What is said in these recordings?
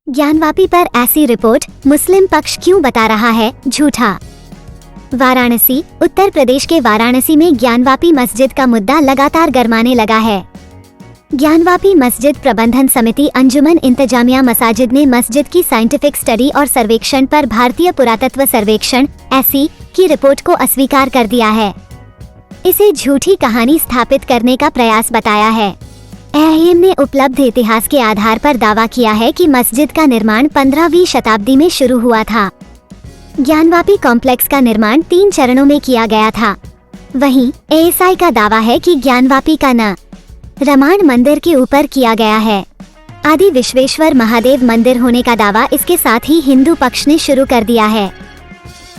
ज्ञानवापी पर ऐसी रिपोर्ट, मुस्लिम पक्ष क्यों बता रहा है झूठा। वाराणसी, उत्तर प्रदेश के वाराणसी में ज्ञानवापी मस्जिद का मुद्दा लगातार गरमाने लगा है। ज्ञानवापी मस्जिद प्रबंधन समिति अंजुमन इंतजामिया मसाजिद ने मस्जिद की साइंटिफिक स्टडी और सर्वेक्षण पर भारतीय पुरातत्व सर्वेक्षण (ऐसी) की रिपोर्ट को अस्वीकार कर दिया है। इसे झूठी कहानी स्थापित करने का प्रयास बताया है। एएम ने उपलब्ध इतिहास के आधार पर दावा किया है कि मस्जिद का निर्माण 15वीं शताब्दी में शुरू हुआ था। ज्ञानवापी कॉम्प्लेक्स का निर्माण 3 चरणों में किया गया था। वहीं एएसआई का दावा है कि ज्ञानवापी का रामायण मंदिर के ऊपर किया गया है। आदि विश्वेश्वर महादेव मंदिर होने का दावा इसके साथ ही हिंदू पक्ष ने शुरू कर दिया है।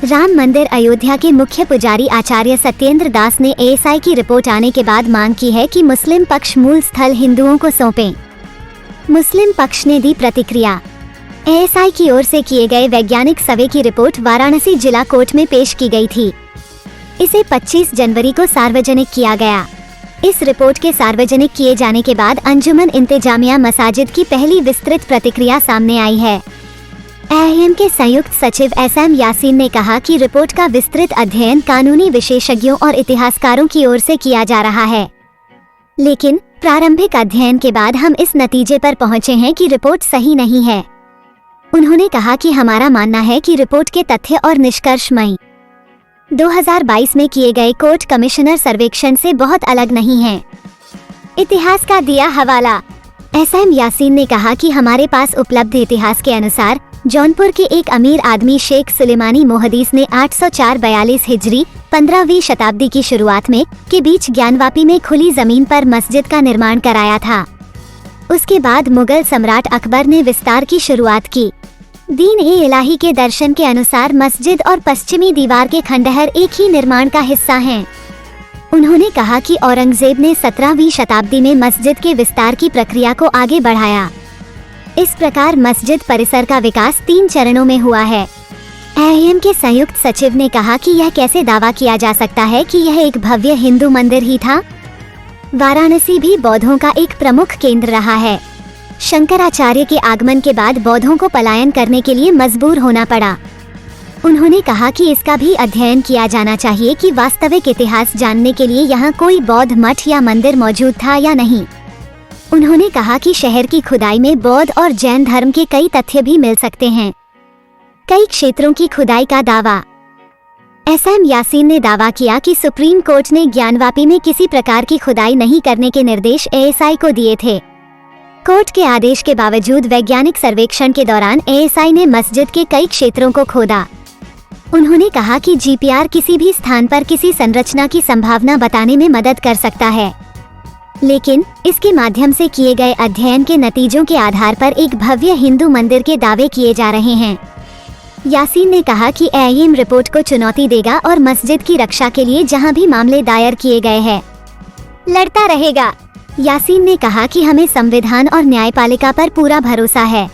राम मंदिर अयोध्या के मुख्य पुजारी आचार्य सत्येंद्र दास ने एएसआई की रिपोर्ट आने के बाद मांग की है कि मुस्लिम पक्ष मूल स्थल हिंदुओं को सौंपे। मुस्लिम पक्ष ने दी प्रतिक्रिया। एएसआई की ओर से किए गए वैज्ञानिक सर्वे की रिपोर्ट वाराणसी जिला कोर्ट में पेश की गई थी। इसे 25 जनवरी को सार्वजनिक किया गया। इस रिपोर्ट के सार्वजनिक किए जाने के बाद अंजुमन इंतजामिया मसाजिद की पहली विस्तृत प्रतिक्रिया सामने आई है। एएम के संयुक्त सचिव एसएम यासीन ने कहा कि रिपोर्ट का विस्तृत अध्ययन कानूनी विशेषज्ञों और इतिहासकारों की ओर से किया जा रहा है, लेकिन प्रारंभिक अध्ययन के बाद हम इस नतीजे पर पहुंचे हैं कि रिपोर्ट सही नहीं है। उन्होंने कहा कि हमारा मानना है कि रिपोर्ट के तथ्य और निष्कर्ष मई 2022 में किए गए कोर्ट कमिश्नर सर्वेक्षण से बहुत अलग नहीं हैं। इतिहास का दिया हवाला। एसएम यासीन ने कहा कि हमारे पास उपलब्ध इतिहास के अनुसार जौनपुर के एक अमीर आदमी शेख सुलेमानी मोहद्दीस ने 804-42 हिजरी 15वीं शताब्दी की शुरुआत में के बीच ज्ञानवापी में खुली जमीन पर मस्जिद का निर्माण कराया था। उसके बाद मुगल सम्राट अकबर ने विस्तार की शुरुआत की। दीन-ए-इलाही के दर्शन के अनुसार मस्जिद और पश्चिमी दीवार के खंडहर एक ही निर्माण का हिस्सा हैं। उन्होंने कहा कि औरंगजेब ने 17वीं शताब्दी में मस्जिद के विस्तार की प्रक्रिया को आगे बढ़ाया। इस प्रकार मस्जिद परिसर का विकास 3 चरणों में हुआ है। एएम के संयुक्त सचिव ने कहा कि यह कैसे दावा किया जा सकता है कि यह एक भव्य हिंदू मंदिर ही था। वाराणसी भी बौद्धों का एक प्रमुख केंद्र रहा है। शंकराचार्य के आगमन के बाद बौद्धों को पलायन करने के लिए मजबूर होना पड़ा। उन्होंने कहा कि इसका भी अध्ययन किया जाना चाहिए कि वास्तविक इतिहास जानने के लिए यहाँ कोई बौद्ध मठ या मंदिर मौजूद था या नहीं। उन्होंने कहा कि शहर की खुदाई में बौद्ध और जैन धर्म के कई तथ्य भी मिल सकते हैं। कई क्षेत्रों की खुदाई का दावा। एसएम यासीन ने दावा किया कि सुप्रीम कोर्ट ने ज्ञानवापी में किसी प्रकार की खुदाई नहीं करने के निर्देश एएसआई को दिए थे। कोर्ट के आदेश के बावजूद वैज्ञानिक सर्वेक्षण के दौरान एएसआई ने मस्जिद के कई क्षेत्रों को खोदा। उन्होंने कहा कि जीपीआर किसी भी स्थान पर किसी संरचना की संभावना बताने में मदद कर सकता है, लेकिन इसके माध्यम से किए गए अध्ययन के नतीजों के आधार पर एक भव्य हिंदू मंदिर के दावे किए जा रहे हैं। यासीन ने कहा कि एएम रिपोर्ट को चुनौती देगा और मस्जिद की रक्षा के लिए जहां भी मामले दायर किए गए हैं लड़ता रहेगा। यासीन ने कहा कि हमें संविधान और न्यायपालिका पर पूरा भरोसा है।